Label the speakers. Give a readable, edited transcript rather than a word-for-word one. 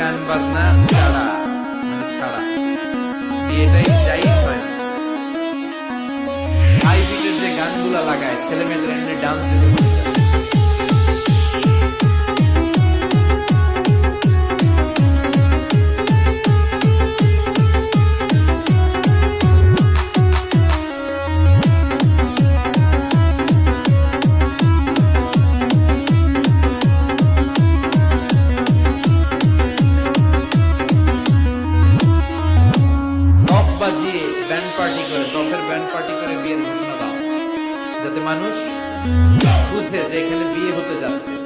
Speaker 1: গান বাজনা ছাড়া মানে ছাড়া বিয়েটাই যাই হয় না। হাই বিটের যে গানগুলা লাগায় ছেলে মেয়েদের এমনি ডান্স দিতে মন চায়। টপ বাজিয়ে ব্যান্ড পার্টি করে, টপের ব্যান্ড পার্টি করে বিয়ের ঘোষণা দাও, যাতে মানুষ বুঝে যে এখানে বিয়ে হতে যাচ্ছে।